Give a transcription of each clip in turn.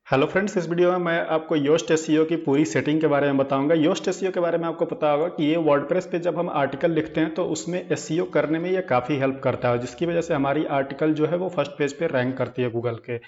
Hello friends, इस video में मैं आपको योस्ट एसईओ की पूरी सेटिंग के बारे में बताऊंगा। योस्ट एसईओ के बारे में आपको पता होगा कि ये वर्डप्रेस पे जब हम आर्टिकल लिखते हैं तो उसमें एसईओ करने में ये काफ़ी हेल्प करता है, जिसकी वजह से हमारी आर्टिकल जो है वो फर्स्ट पेज पे रैंक करती है गूगल के।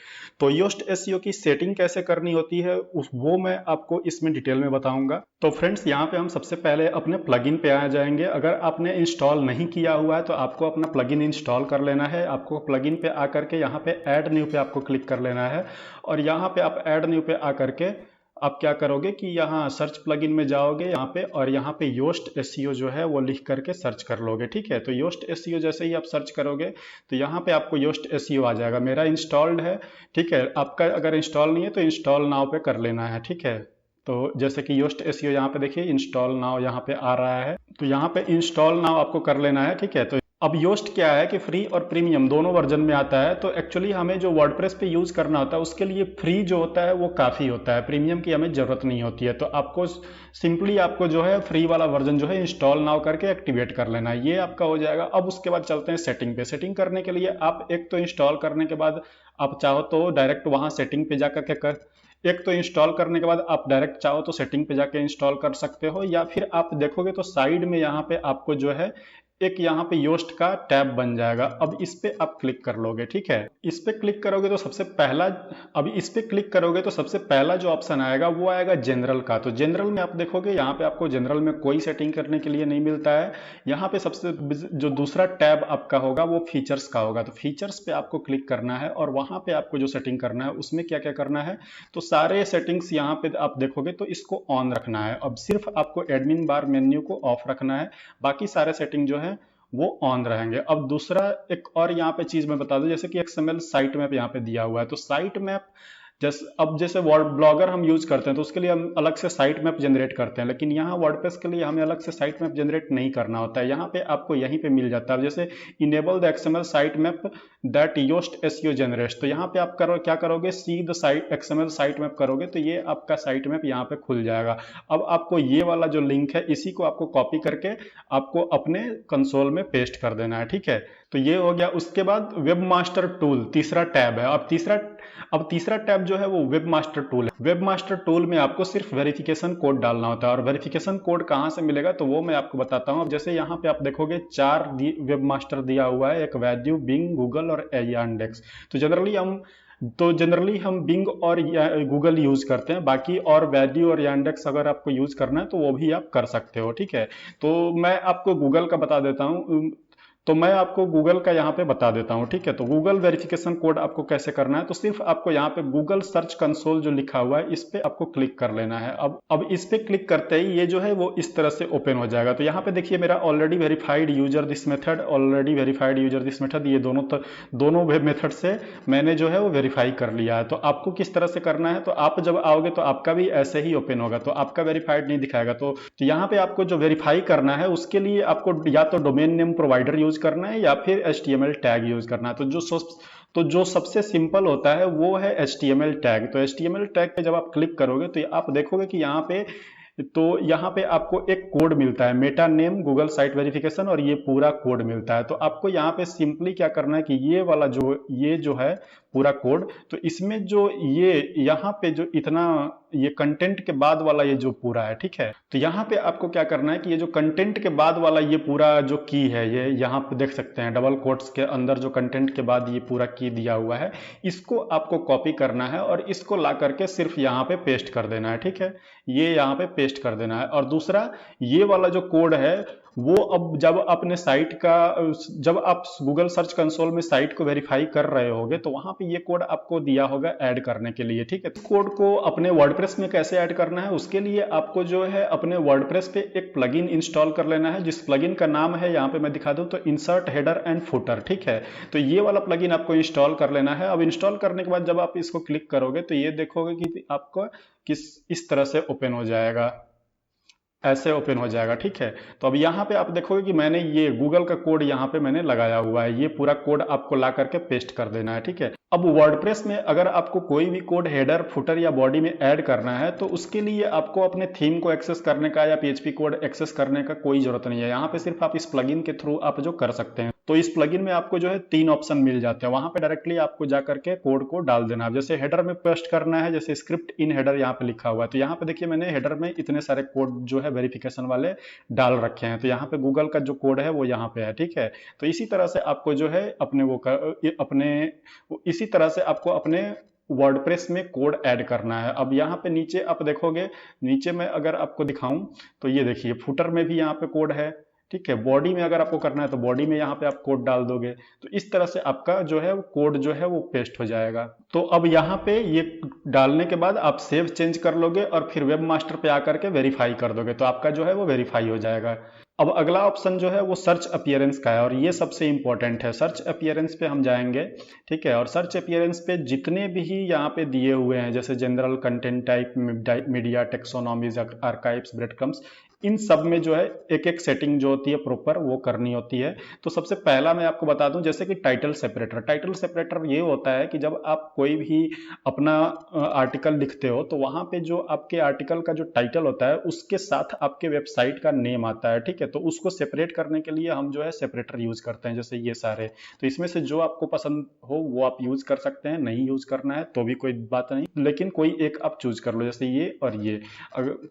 तो योस्ट एसईओ की सेटिंग कैसे करनी होती है वो मैं आपको इसमें डिटेल में बताऊंगा। तो फ्रेंड्स, यहाँ पे हम सबसे पहले अपने प्लगइन पे आ जाएंगे। अगर आपने इंस्टॉल नहीं किया हुआ है तो आपको अपना प्लगइन इंस्टॉल कर लेना है। आपको प्लगइन पे आकर के यहाँ पे ऐड न्यू पे आपको क्लिक कर लेना है और यहाँ पे आप ऐड न्यू पे आकर के आप क्या करोगे कि यहाँ सर्च प्लगइन में जाओगे यहाँ पे और यहाँ पे योस्ट एसईओ जो है वो लिख करके सर्च कर लोगे। ठीक है, तो योस्ट एसईओ जैसे ही आप सर्च करोगे तो यहाँ पे आपको योस्ट एसईओ आ जाएगा। मेरा इंस्टॉल्ड है। ठीक है, आपका अगर इंस्टॉल नहीं है तो इंस्टॉल नाउ पे कर लेना है। ठीक है, तो जैसे कि योस्ट एसईओ यहाँ पे देखिए इंस्टॉल नाउ यहाँ पे आ रहा है, तो यहाँ पे इंस्टॉल नाउ आपको कर लेना है। ठीक है, तो अब योस्ट क्या है कि फ्री और प्रीमियम दोनों वर्जन में आता है। तो एक्चुअली हमें जो वर्डप्रेस पे यूज करना होता है उसके लिए फ्री जो होता है वो काफ़ी होता है, प्रीमियम की हमें ज़रूरत नहीं होती है। तो आपको सिंपली आपको जो है फ्री वाला वर्जन जो है इंस्टॉल नाउ करके एक्टिवेट कर लेना है, ये आपका हो जाएगा। अब उसके बाद चलते हैं सेटिंग पे। सेटिंग करने के लिए आप एक तो इंस्टॉल करने के बाद आप चाहो तो डायरेक्ट वहाँ सेटिंग पे जाकर के एक तो इंस्टॉल करने के बाद आप डायरेक्ट चाहो तो सेटिंग पे जाके इंस्टॉल कर सकते हो, या फिर आप देखोगे तो साइड में यहाँ पे आपको जो है एक यहाँ पे योस्ट का टैब बन जाएगा। अब इस पे आप क्लिक कर लोगे। ठीक है, इस पे क्लिक करोगे तो सबसे पहला अभी इस पे क्लिक करोगे तो सबसे पहला जो ऑप्शन आएगा वो आएगा जनरल का। तो जनरल में आप देखोगे यहाँ पे आपको जनरल में कोई सेटिंग करने के लिए नहीं मिलता है। यहाँ पे सबसे जो दूसरा टैब आपका होगा वो फीचर्स का होगा। तो फीचर्स पे आपको क्लिक करना है और वहां पे आपको जो सेटिंग करना है उसमें क्या क्या करना है, तो सारे सेटिंग्स यहाँ पे आप देखोगे तो इसको ऑन रखना है। अब सिर्फ आपको एडमिन बार मेन्यू को ऑफ रखना है, बाकी सारे सेटिंग जो है वो ऑन रहेंगे। अब दूसरा एक और यहाँ पे चीज मैं बता दूं, जैसे कि एक्सएमएल साइट मैप यहाँ पे दिया हुआ है। तो साइट मैप जैसे वर्ड ब्लॉगर हम यूज करते हैं तो उसके लिए हम अलग से साइट मैप जनरेट करते हैं, लेकिन यहाँ वर्डप्रेस के लिए हमें अलग से साइट मैप जनरेट नहीं करना होता है। यहाँ पे आपको यहीं पे मिल जाता है, जैसे enable the XML site map that Yoast SEO generates. तो यहाँ पे आप क्या करोगे, see the site XML site map करोगे तो ये आपका साइट मैप यहाँ पे खुल जाएगा। अब आपको ये वाला जो लिंक है इसी को आपको कॉपी करके आपको अपने कंसोल में पेस्ट कर देना है। ठीक है, तो ये हो गया। उसके बाद वेब मास्टर टूल तीसरा टैब है। अब तीसरा टैब जो है वो वेब मास्टर टूल है। वेब मास्टर टूल में आपको सिर्फ वेरिफिकेशन कोड डालना होता है, और वेरिफिकेशन कोड कहाँ से मिलेगा तो वो मैं आपको बताता हूँ। अब जैसे यहाँ पे आप देखोगे चार वेब मास्टर दिया हुआ है, एक वैद्यू, बिंग, गूगल और यांडेक्स। तो जनरली हम बिंग और गूगल यूज करते हैं, बाकी और वैद्यू और यांडेक्स अगर आपको यूज करना है तो वो भी आप कर सकते हो। ठीक है, तो मैं आपको गूगल का बता देता हूँ। तो मैं आपको गूगल का यहाँ पे बता देता हूँ। ठीक है, तो गूगल वेरिफिकेशन कोड आपको कैसे करना है, तो सिर्फ आपको यहाँ पे गूगल सर्च कंसोल जो लिखा हुआ है इस पे आपको क्लिक कर लेना है। अब इस पे क्लिक करते ही ये जो है वो इस तरह से ओपन हो जाएगा। तो यहाँ पे देखिए मेरा already verified user this method, already verified user this method, ये दोनों वेब मेथड से मैंने जो है वो वेरीफाई कर लिया है। तो आपको किस तरह से करना है, तो आप जब आओगे तो आपका भी ऐसे ही ओपन होगा, तो आपका वेरीफाइड नहीं दिखाएगा। तो यहाँ पे आपको जो वेरीफाई करना है उसके लिए आपको या तो डोमेन नेम प्रोवाइडर यूज करना है या फिर HTML टैग यूज करना है। तो जो सबसे सिंपल होता है वो है HTML टैग। तो HTML टैग पे जब आप क्लिक करोगे तो आप देखोगे कि यहाँ पे आपको एक कोड मिलता है, Meta name Google site verification, और ये पूरा कोड मिलता है। तो आपको यहाँ पे सिंपली क्या करना है कि ये जो है पूरा कोड, तो इसमें जो ये यहाँ पे जो इतना ये कंटेंट के बाद वाला ये जो पूरा है, ठीक है, तो यहाँ पे आपको क्या करना है कि ये जो कंटेंट के बाद वाला ये पूरा जो की है, ये यहाँ पे देख सकते हैं डबल कोट्स के अंदर जो कंटेंट के बाद ये पूरा की दिया हुआ है, इसको आपको कॉपी करना है और इसको ला करके सिर्फ यहाँ पे पेस्ट कर देना है। ठीक है, ये यहाँ पे पेस्ट कर देना है। और दूसरा ये वाला जो कोड है वो अब जब आप गूगल सर्च कंसोल में साइट को वेरीफाई कर रहे होगे तो वहां पे ये कोड आपको दिया होगा ऐड करने के लिए। ठीक है, तो कोड को अपने वर्डप्रेस में कैसे ऐड करना है, उसके लिए आपको जो है अपने वर्डप्रेस पे एक प्लगइन इंस्टॉल कर लेना है, जिस प्लगइन का नाम है यहाँ पे मैं दिखा दूं तो इंसर्ट हेडर एंड फुटर। ठीक है, तो ये वाला प्लगइन आपको इंस्टॉल कर लेना है। अब इंस्टॉल करने के बाद जब आप इसको क्लिक करोगे तो ये देखोगे कि आपको इस तरह से ओपन हो जाएगा, ऐसे ओपन हो जाएगा। ठीक है, तो अब यहाँ पे आप देखोगे कि मैंने ये गूगल का कोड यहाँ पे मैंने लगाया हुआ है, ये पूरा कोड आपको ला करके पेस्ट कर देना है। ठीक है, अब वर्डप्रेस में अगर आपको कोई भी कोड हेडर, फुटर या बॉडी में ऐड करना है तो उसके लिए आपको अपने थीम को एक्सेस करने का या PHP कोड एक्सेस करने का कोई जरूरत नहीं है। यहाँ पे सिर्फ आप इस प्लगइन के थ्रू आप जो कर सकते हैं। तो इस प्लगइन में आपको जो है 3 ऑप्शन मिल जाते हैं, वहां पे डायरेक्टली आपको जा करके कोड को डाल देना है। जैसे हेडर में पेस्ट करना है, जैसे स्क्रिप्ट इन हेडर यहाँ पे लिखा हुआ है, तो यहाँ पे देखिए मैंने हेडर में इतने सारे कोड जो है वेरिफिकेशन वाले डाल रखे हैं। तो यहाँ पे गूगल का जो कोड है वो यहाँ पे है, ठीक है। तो इसी तरह से आपको जो है इसी तरह से आपको अपने वर्डप्रेस में कोड ऐड करना है। अब यहाँ पे नीचे आप देखोगे, नीचे में अगर आपको दिखाऊं तो ये देखिए फुटर में भी यहाँ पे कोड है, ठीक है। बॉडी में अगर आपको करना है तो बॉडी में यहाँ पे आप कोड डाल दोगे, तो इस तरह से आपका जो है वो कोड जो है वो पेस्ट हो जाएगा। तो अब यहाँ पे ये डालने के बाद आप सेव चेंज कर लोगे और फिर वेब मास्टर पे आकर के वेरीफाई कर दोगे, तो आपका जो है वो वेरीफाई हो जाएगा। अब अगला ऑप्शन जो है वो सर्च अपीयरेंस का है, और ये सबसे इंपॉर्टेंट है। सर्च अपीयरेंस पे हम जाएंगे, ठीक है। और सर्च अपीयरेंस पे जितने भी यहाँ पे दिए हुए हैं, जैसे general, content type, media, taxonomies, archives, breadcrumbs, इन सब में जो है एक एक सेटिंग जो होती है प्रॉपर वो करनी होती है। तो सबसे पहला मैं आपको बता दूं, जैसे कि टाइटल सेपरेटर। टाइटल सेपरेटर ये होता है कि जब आप कोई भी अपना आर्टिकल लिखते हो तो वहां पे जो आपके आर्टिकल का जो टाइटल होता है उसके साथ आपके वेबसाइट का नेम आता है, ठीक है। तो उसको सेपरेट करने के लिए हम जो है सेपरेटर यूज करते हैं, जैसे ये सारे। तो इसमें से जो आपको पसंद हो वो आप यूज कर सकते हैं, नहीं यूज करना है तो भी कोई बात नहीं, लेकिन कोई एक आप चूज कर लो, जैसे ये और ये,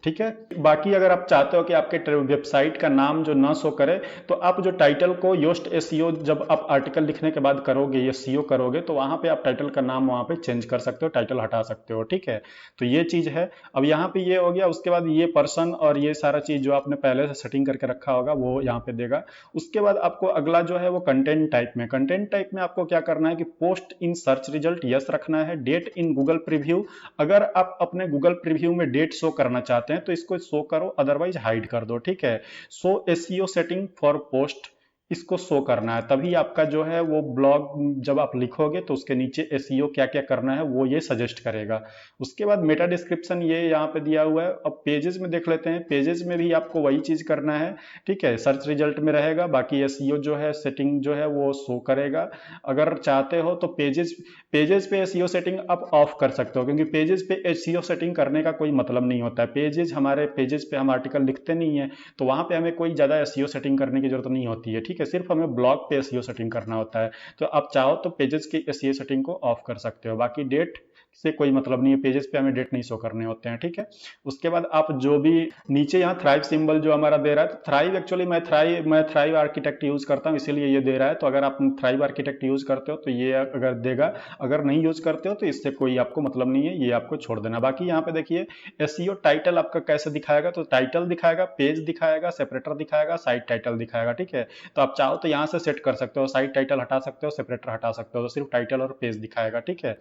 ठीक है। बाकी अगर आप चाहते हो कि आपके वेबसाइट का नाम जो ना शो करे, तो आप जो टाइटल को योस्ट एसईओ जब आप आर्टिकल लिखने के बाद करोगे, एसईओ करोगे, तो वहां पे आप टाइटल का नाम वहां पे चेंज कर सकते हो, टाइटल हटा सकते हो, ठीक है। तो ये चीज है। अब यहाँ पे ये हो गया। उसके बाद ये पर्सन और ये सारा चीज जो आपने पहले से सेटिंग करके रखा होगा वो यहाँ पे देगा। उसके बाद आपको अगला जो है वो कंटेंट टाइप में। कंटेंट टाइप में आपको क्या करना है कि post in search result yes रखना है, डेट इन गूगल प्रीव्यू। अगर आप अपने गूगल प्रीव्यू में डेट शो करना चाहते हैं तो इसको शो करो, अदरवाइज हाइड कर दो, ठीक है। सो एसईओ सेटिंग फॉर पोस्ट, इसको शो करना है, तभी आपका जो है वो ब्लॉग जब आप लिखोगे तो उसके नीचे एसईओ क्या क्या करना है वो ये सजेस्ट करेगा। उसके बाद मेटा डिस्क्रिप्शन ये यहाँ पे दिया हुआ है। अब पेजेस में देख लेते हैं। पेजेस में भी आपको वही चीज करना है, ठीक है। सर्च रिजल्ट में रहेगा, बाकी एसईओ जो है सेटिंग जो है वो शो करेगा। अगर चाहते हो तो पेजेस पे एसईओ सेटिंग आप ऑफ कर सकते हो, क्योंकि पेजेस पे एसईओ सेटिंग करने का कोई मतलब नहीं होता है। हमारे पेजेस पे हम आर्टिकल लिखते नहीं है, तो वहां पे हमें कोई ज्यादा एसईओ सेटिंग करने की जरूरत नहीं होती है, ठीक है। सिर्फ हमें ब्लॉग पे एसईओ सेटिंग करना होता है। तो आप चाहो तो पेजेस की एसईओ सेटिंग को ऑफ कर सकते हो, बाकी डेट से कोई मतलब नहीं है, पेजेस पे हमें डेट नहीं शो करने होते हैं, ठीक है। उसके बाद आप जो भी नीचे यहाँ थ्राइव सिंबल जो हमारा दे रहा है, तो थ्राइव एक्चुअली मैं थ्राइव आर्किटेक्ट यूज करता हूँ, इसीलिए ये दे रहा है। तो अगर आप थ्राइव आर्किटेक्ट यूज करते हो तो ये अगर देगा, अगर नहीं यूज करते हो तो इससे कोई आपको मतलब नहीं है, ये आपको छोड़ देना। बाकी यहाँ पे देखिए एसईओ टाइटल आपका कैसे दिखाएगा, तो टाइटल दिखाएगा, पेज दिखाएगा, सेपरेटर दिखाएगा, साइट टाइटल दिखाएगा, ठीक है। तो आप चाहो तो यहाँ से सेट कर सकते हो, साइट टाइटल हटा सकते हो, सेपरेटर हटा सकते हो, तो सिर्फ टाइटल और पेज दिखाएगा, ठीक है।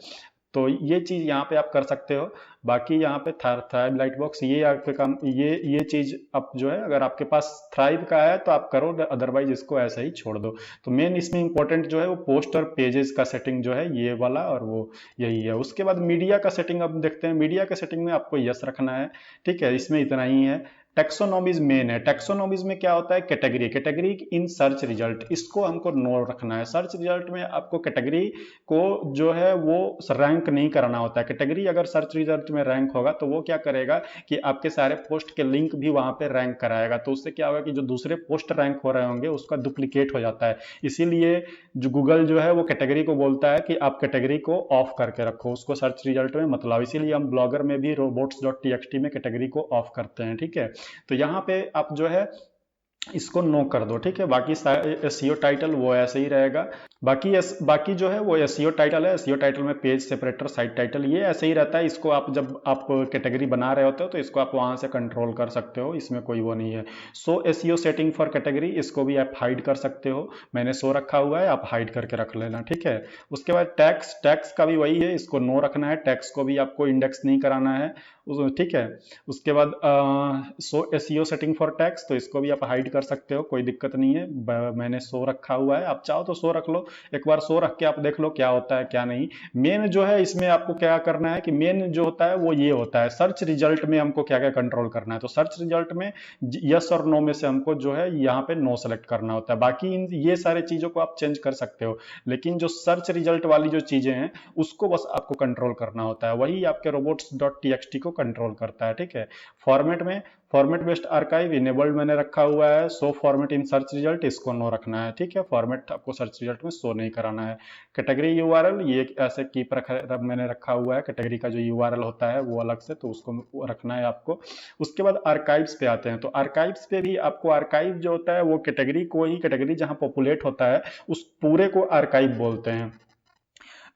तो ये चीज यहाँ पे आप कर सकते हो। बाकी यहाँ पे थ्राइव लाइट बॉक्स ये आपके काम, ये चीज आप जो है अगर आपके पास थ्राइव का है तो आप करो, अदरवाइज इसको ऐसे ही छोड़ दो। तो मेन इसमें इंपॉर्टेंट जो है वो पोस्ट और पेजेस का सेटिंग जो है ये वाला, और वो यही है। उसके बाद मीडिया का सेटिंग अब देखते हैं। मीडिया का सेटिंग में आपको यस रखना है, ठीक है, इसमें इतना ही है। टेक्सोनॉमीज मेन है। टेक्सोनॉमीज में क्या होता है, कैटेगरी इन सर्च रिजल्ट, इसको हमको नो रखना है। सर्च रिजल्ट में आपको कैटेगरी को जो है वो रैंक नहीं कराना होता है। कैटेगरी अगर सर्च रिजल्ट में रैंक होगा तो वो क्या करेगा कि आपके सारे पोस्ट के लिंक भी वहां पे रैंक कराएगा, तो उससे क्या होगा कि जो दूसरे पोस्ट रैंक हो रहे होंगे उसका डुप्लीकेट हो जाता है। इसीलिए जो गूगल जो है वो कैटेगरी को बोलता है कि आप कैटेगरी को ऑफ करके रखो, उसको सर्च रिजल्ट में मत लाओ। इसीलिए हम ब्लॉगर में भी robots.txt में कैटेगरी को ऑफ करते हैं, ठीक है। तो यहाँ पे आप जो है इसको नो कर दो, ठीक है। बाकी एसईओ टाइटल वो ऐसे ही रहेगा। बाकी जो है वो एसईओ टाइटल है। एसईओ टाइटल में पेज सेपरेटर, साइट टाइटल, ये ऐसे ही रहता है। इसको आप जब आप कैटेगरी बना रहे होते हो तो इसको आप वहां से कंट्रोल कर सकते हो, इसमें कोई वो नहीं है। सो एसईओ सेटिंग फॉर कैटेगरी, इसको भी आप हाइड कर सकते हो, मैंने सो रखा हुआ है, आप हाइड करके रख लेना, ठीक है। उसके बाद टैक्स का भी वही है, इसको नो रखना है। टैक्स को भी आपको इंडेक्स नहीं कराना है, ठीक है। उसके बाद सो एसईओ सेटिंग फॉर टैक्स, तो इसको भी आप हाइड कर सकते हो, कोई दिक्कत नहीं है, मैंने सो रखा हुआ है, आप चाहो तो सो रख लो। एक बार शो रख के आप देख लो क्या होता है क्या नहीं। मेन जो है इसमें आपको क्या करना है कि मेन जो होता है वो ये होता है, सर्च रिजल्ट में हमको क्या क्या कंट्रोल करना है। तो सर्च रिजल्ट में यस और नो में से हमको जो है यहाँ पे नो सेलेक्ट करना होता है। बाकी ये सारे चीजों को आप चेंज कर सकते हो, लेकिन जो सर्च रिजल्ट वाली जो चीजें हैं उसको बस आपको कंट्रोल करना होता है, वही आपके robots.txt को कंट्रोल करता है। ठीक है, फॉर्मेट में फॉर्मेट बेस्ड आर्काइव इनेबल्ड मैंने रखा हुआ है, show format in search result इसको नो रखना है। ठीक है, फॉर्मेट आपको सर्च रिजल्ट में शो नहीं कराना है। कैटेगरी यूआरएल ये ऐसे कीप मैंने रखा हुआ है, कैटेगरी का जो यूआरएल होता है वो अलग से, तो उसको रखना है आपको। उसके बाद आर्काइव्स पे आते हैं, तो आर्काइव्स पे भी आपको आर्काइव जो होता है वो कैटेगरी को ही, कैटेगरी जहां पॉपुलेट होता है उस पूरे को आर्काइव बोलते हैं।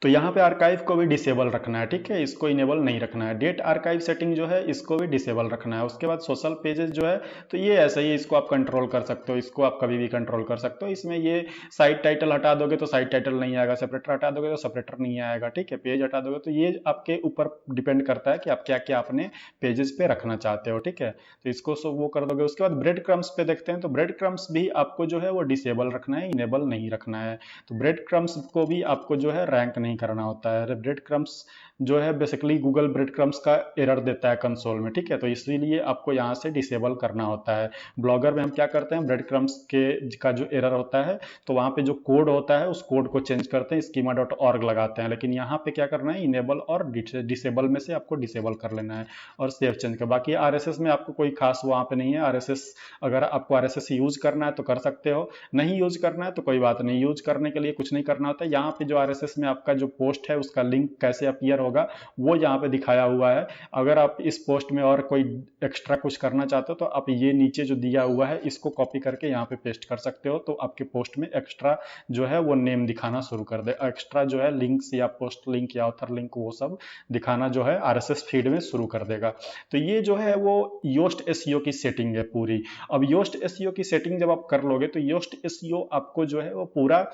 तो यहाँ पे आर्काइव को भी डिसेबल रखना है। ठीक है, इसको इनेबल नहीं रखना है। डेट आर्काइव सेटिंग जो है इसको भी डिसेबल रखना है। उसके बाद सोशल पेजेस जो है तो ये ऐसा ही, इसको आप कंट्रोल कर सकते हो, इसको आप कभी भी कंट्रोल कर सकते हो। इसमें ये साइट टाइटल हटा दोगे तो साइट टाइटल नहीं आएगा, सेपरेटर हटा दोगे तो सेपरेटर नहीं आएगा। ठीक है, पेज हटा दोगे तो ये आपके ऊपर डिपेंड करता है कि आप क्या क्या अपने पेजेस पे रखना चाहते हो। ठीक है, तो इसको वो कर दोगे। उसके बाद ब्रेड क्रम्स पे देखते हैं, तो ब्रेड क्रम्स भी आपको जो है वो डिसेबल रखना है, इनेबल नहीं रखना है। तो ब्रेड क्रम्स को भी आपको जो है रैंक नहीं करना होता है। ब्रेड क्रम्स जो है बेसिकली गूगल ब्रेड क्रम्स का एरर देता है कंसोल में। ठीक है, तो इसीलिए आपको यहाँ से डिसेबल करना होता है। ब्लॉगर में हम क्या करते हैं, ब्रेड क्रम्स के का जो एरर होता है तो वहाँ पे जो कोड होता है उस कोड को चेंज करते हैं, schema.org लगाते हैं। लेकिन यहाँ पे क्या करना है, इनेबल और डिसेबल में से आपको डिसेबल कर लेना है और सेव चेंज कर। बाकी आरएसएस में आपको कोई खास वहाँ पे नहीं है। आरएसएस अगर आपको आरएसएस यूज करना है तो कर सकते हो, नहीं यूज करना है तो कोई बात नहीं। यूज करने के लिए कुछ नहीं करना होता है। यहाँ पे जो आरएसएस में आपका जो पोस्ट है उसका लिंक कैसे अपीयर होगा वो यहाँ पे दिखाया हुआ है। अगर आप इस पोस्ट में और कोई एक्स्ट्रा कुछ करना चाहते हो तो आप ये नीचे जो दिया हुआ है इसको कॉपी करके यहाँ पे पेस्ट कर सकते हो, तो आपके पोस्ट में एक्स्ट्रा जो है वो नेम दिखाना शुरू कर दे, एक्स्ट्रा जो है लिंक्स या पोस्ट लिंक या ऑथर लिंक वो सब दिखाना जो है आरएसएस फीड में शुरू कर देगा। तो ये जो है वो योस्ट एसईओ की सेटिंग है पूरी। अब योस्ट एसईओ की सेटिंग जब आप कर लोगे तो योस्ट एसईओ आपको जो है वो पूरा,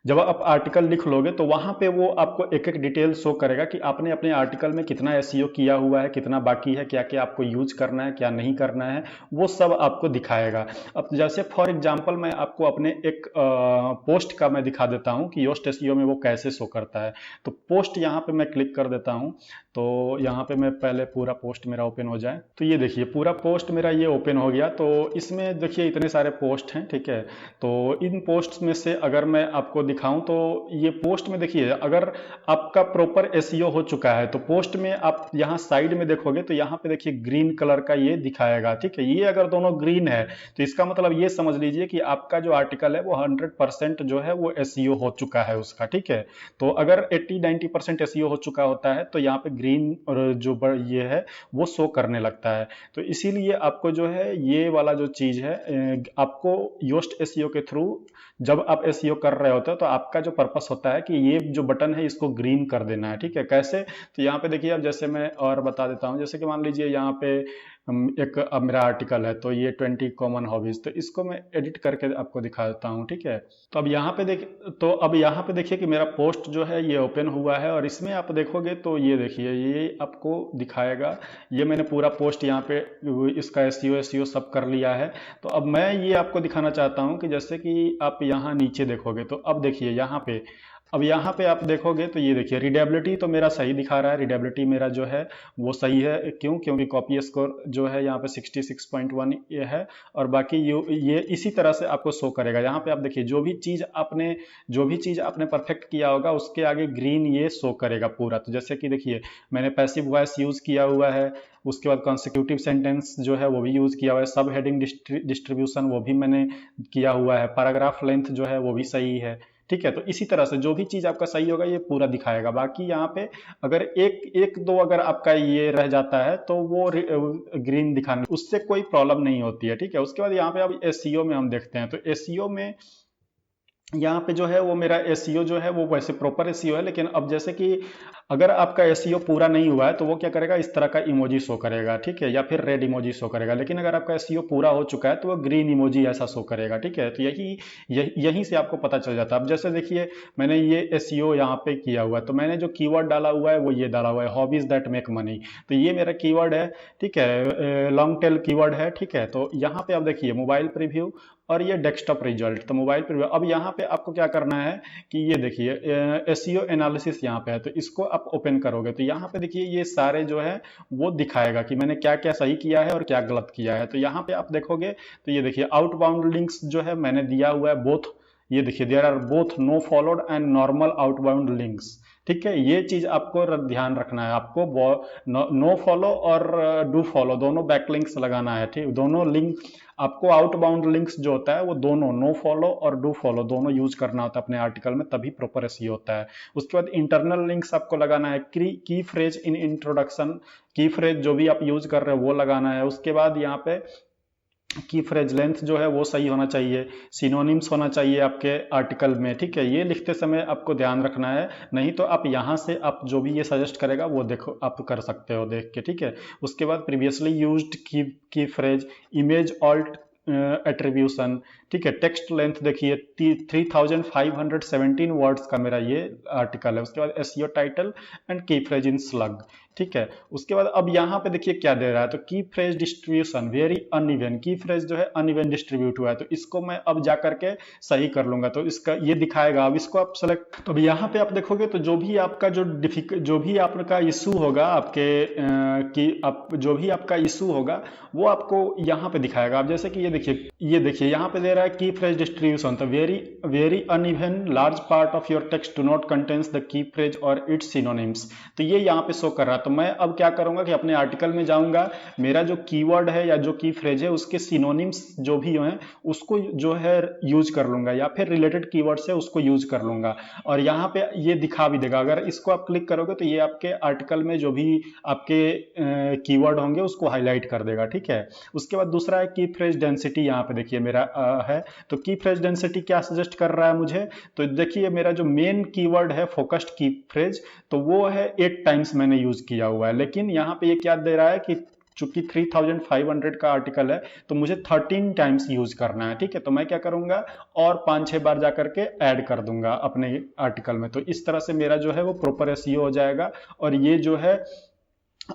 जब आप आर्टिकल लिख लोगे तो वहां पे वो आपको एक एक डिटेल शो करेगा कि आपने अपने आर्टिकल में कितना एसईओ किया हुआ है, कितना बाकी है, क्या क्या आपको यूज करना है, क्या नहीं करना है, वो सब आपको दिखाएगा। अब जैसे फॉर एग्जांपल मैं आपको अपने एक पोस्ट का मैं दिखा देता हूं कि योस्ट एसईओ में वो कैसे शो करता है। तो पोस्ट यहाँ पे मैं क्लिक कर देता हूं, तो यहाँ पे मैं पहले पूरा पोस्ट मेरा ओपन हो जाए, तो ये देखिए पूरा पोस्ट मेरा ये ओपन हो गया। तो इसमें देखिए इतने सारे पोस्ट हैं। ठीक है, तो इन पोस्ट में से अगर मैं आपको दिखाऊं तो ये पोस्ट में देखिए अगर आपका प्रॉपर एसईओ हो चुका है तो पोस्ट में आप यहाँ साइड में देखोगे तो यहाँ पे देखिए ग्रीन कलर का ये दिखाएगा। ठीक है, ये अगर दोनों ग्रीन है तो इसका मतलब ये समझ लीजिए कि आपका जो आर्टिकल है वो 100% जो है वो एसईओ हो चुका है उसका। ठीक है, तो अगर 80-90% एसईओ हो चुका होता है तो यहाँ पे ग्रीन और जो ये है वो शो करने लगता है। तो इसीलिए आपको जो है ये वाला जो चीज है आपको योस्ट एसईओ के थ्रू जब आप एसईओ कर रहे होते हो तो आपका जो पर्पस होता है कि ये जो बटन है इसको ग्रीन कर देना है। ठीक है, कैसे, तो यहाँ पे देखिए अब जैसे मैं और बता देता हूँ, जैसे कि मान लीजिए यहाँ पे एक अब मेरा आर्टिकल है तो ये 20 कॉमन हॉबीज, तो इसको मैं एडिट करके आपको दिखा देता हूँ। ठीक है, तो अब यहाँ पे देखिए कि मेरा पोस्ट जो है ये ओपन हुआ है और इसमें आप देखोगे तो ये देखिए ये आपको दिखाएगा, ये मैंने पूरा पोस्ट यहाँ पे इसका एसईओ सब कर लिया है। तो अब मैं ये आपको दिखाना चाहता हूँ कि जैसे कि आप यहाँ नीचे देखोगे तो अब देखिए यहाँ पे आप देखोगे तो ये देखिए रीडेबिलिटी तो मेरा सही दिखा रहा है, रीडेबिलिटी मेरा जो है वो सही है। क्यों, क्योंकि कॉपी स्कोर जो है यहाँ पे 66.1 ये है और बाकी ये इसी तरह से आपको शो करेगा। यहाँ पे आप देखिए जो भी चीज आपने परफेक्ट किया होगा उसके आगे ग्रीन ये शो करेगा पूरा। तो जैसे कि देखिए मैंने पैसिव वॉइस यूज किया हुआ है, उसके बाद कॉन्सिक्यूटिव सेंटेंस जो है वो भी यूज किया हुआ है, सब हेडिंग डिस्ट्रीब्यूशन वो भी मैंने किया हुआ है, पैराग्राफ लेंथ जो है वो भी सही है। ठीक है, तो इसी तरह से जो भी चीज आपका सही होगा ये पूरा दिखाएगा। बाकी यहाँ पे अगर एक दो अगर आपका ये रह जाता है तो वो ग्रीन दिखाने उससे कोई प्रॉब्लम नहीं होती है। ठीक है, उसके बाद यहाँ पे अब एसईओ में हम देखते हैं, तो एसईओ में यहाँ पे जो है वो मेरा एसईओ जो है वो वैसे प्रॉपर एसईओ है, लेकिन अब जैसे कि अगर आपका एसईओ पूरा नहीं हुआ है तो वो क्या करेगा, इस तरह का इमोजी शो करेगा, ठीक है, या फिर रेड इमोजी शो करेगा। लेकिन अगर आपका एसईओ पूरा हो चुका है तो वो ग्रीन इमोजी ऐसा शो करेगा, ठीक है। तो यहीं से आपको पता चल जाता है। अब जैसे देखिए मैंने ये एसईओ यहाँ पे किया हुआ है, तो मैंने जो कीवर्ड डाला हुआ है वो ये डाला हुआ है, हॉबीज दैट मेक मनी। तो ये मेरा कीवर्ड है, ठीक है, लॉन्ग टेल कीवर्ड है, ठीक है। तो यहाँ पे आप देखिए मोबाइल प्रीव्यू और ये डेस्कटॉप रिजल्ट, तो मोबाइल प्रीव्यू। अब यहाँ पे आपको क्या करना है कि ये देखिए एसईओ एनालिसिस यहाँ पे है, तो इसको आप ओपन करोगे तो यहाँ पे देखिए ये सारे जो है वो दिखाएगा कि मैंने क्या क्या सही किया है और क्या गलत किया है। तो यहाँ पे आप देखोगे तो ये देखिए आउटबाउंड लिंक्स जो है मैंने दिया हुआ है बोथ, ये देखिए there are both no followed and normal outbound links, ठीक है। ये चीज आपको ध्यान रखना है, आपको नो फॉलो और डू फॉलो दोनों बैकलिंक्स लगाना है, ठीक। दोनों लिंक आपको आउटबाउंड लिंक्स जो होता है वो दोनों नो फॉलो और डू फॉलो दोनों यूज करना होता है अपने आर्टिकल में, तभी प्रॉपर एसईओ होता है। उसके बाद इंटरनल लिंक्स आपको लगाना है, की फ्रेज इन इंट्रोडक्शन, की फ्रेज जो भी आप यूज कर रहे हो वो लगाना है। उसके बाद यहाँ पे की फ्रेज लेंथ जो है वो सही होना चाहिए, सिनोनिम्स होना चाहिए आपके आर्टिकल में, ठीक है। ये लिखते समय आपको ध्यान रखना है, नहीं तो आप यहाँ से आप जो भी ये सजेस्ट करेगा वो देखो आप कर सकते हो देख के, ठीक है। उसके बाद प्रीवियसली यूज्ड की फ्रेज, इमेज ऑल्ट एट्रीब्यूशन, ठीक है। टेक्स्ट लेंथ देखिए 3517 वर्ड्स का मेरा ये आर्टिकल है। उसके बाद एसईओ टाइटल एंड की फ्रेज इन स्लग, ठीक है। उसके बाद अब यहाँ पे देखिए क्या दे रहा है, तो की फ्रेज डिस्ट्रीब्यूशन वेरी अनइवन, की फ्रेज जो है अनइवन डिस्ट्रीब्यूट हुआ है, तो इसको मैं अब जा करके सही कर लूंगा, तो इसका ये दिखाएगा। अब इसको आप सेलेक्ट, तो अब यहाँ पे आप देखोगे तो जो भी आपका जो भी आपका इशू होगा आपके जो भी आपका इशू होगा वो आपको यहाँ पे दिखाएगा। अब जैसे कि ये देखिए यहाँ पे दे रहा है की फ्रेज डिस्ट्रीब्यूशन, तो very uneven large part of your text do not contains the key phrase और इट्स सिनोनिम्स, तो ये यहाँ पे शो कर रहा है। तो मैं अब क्या करूंगा कि अपने आर्टिकल में जाऊंगा, मेरा जो कीवर्ड है या जो की फ्रेज है उसके सिनोनिम्स जो भी हैं उसको जो है यूज कर लूंगा, या फिर रिलेटेड कीवर्ड से उसको यूज कर लूंगा, और यहाँ पे ये दिखा भी देगा। अगर इसको आप क्लिक करोगे तो ये आपके आर्टिकल में जो भी आपके कीवर्ड होंगे उसको हाईलाइट कर देगा, ठीक है। उसके बाद दूसरा है की फ्रेज डेंसिटी, यहाँ पे देखिए मेरा है, तो की फ्रेज डेंसिटी क्या सजेस्ट कर रहा है मुझे, तो देखिए मेरा जो मेन कीवर्ड है फोकस्ड की फ्रेज, तो वो है 8 टाइम्स मैंने यूज किया हुआ है। लेकिन यहाँ पे ये क्या दे रहा है कि चूंकि 3500 का आर्टिकल है तो मुझे 13 टाइम्स यूज करना है, ठीक है। तो मैं क्या करूंगा और 5-6 बार जाकर के ऐड कर दूंगा अपने आर्टिकल में, तो इस तरह से मेरा जो है वो प्रॉपर एसईओ हो जाएगा। और ये जो है,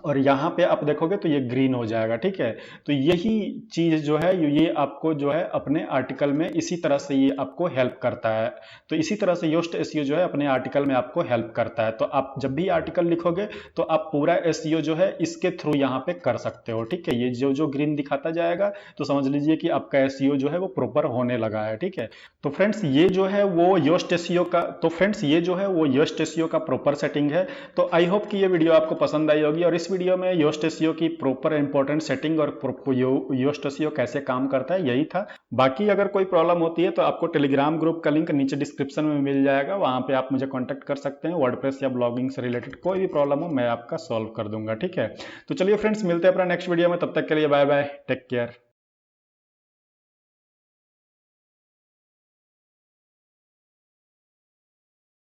और यहाँ पे आप देखोगे तो ये ग्रीन हो जाएगा, ठीक है। तो यही चीज जो है ये आपको जो है अपने आर्टिकल में इसी तरह से ये आपको हेल्प करता है। तो इसी तरह से योस्ट एसईओ जो है अपने आर्टिकल में आपको हेल्प करता है। तो आप जब भी आर्टिकल लिखोगे तो आप पूरा एसईओ जो है इसके थ्रू यहाँ पे कर सकते हो, ठीक है। ये जो ग्रीन दिखाता जाएगा तो समझ लीजिए कि आपका एसईओ जो है वो प्रॉपर होने लगा है, ठीक है। तो फ्रेंड्स ये जो है वो योस्ट एसईओ का प्रॉपर सेटिंग है। तो आई होप कि ये वीडियो आपको पसंद आई होगी, और इस वीडियो में योस्ट एसईओ की प्रॉपर इंपॉर्टेंट सेटिंग और योस्ट एसईओ कैसे काम करता है यही था। बाकी अगर कोई प्रॉब्लम होती है तो आपको टेलीग्राम ग्रुप का लिंक नीचे डिस्क्रिप्शन में मिल जाएगा, वहां पे आप मुझे कांटेक्ट कर सकते हैं। वर्डप्रेस या ब्लॉगिंग से रिलेटेड कोई भी प्रॉब्लम हो मैं आपका सॉल्व कर दूंगा, ठीक है। तो चलिए फ्रेंड्स मिलते हैं अपना नेक्स्ट वीडियो में, तब तक के लिए बाय बाय, टेक केयर।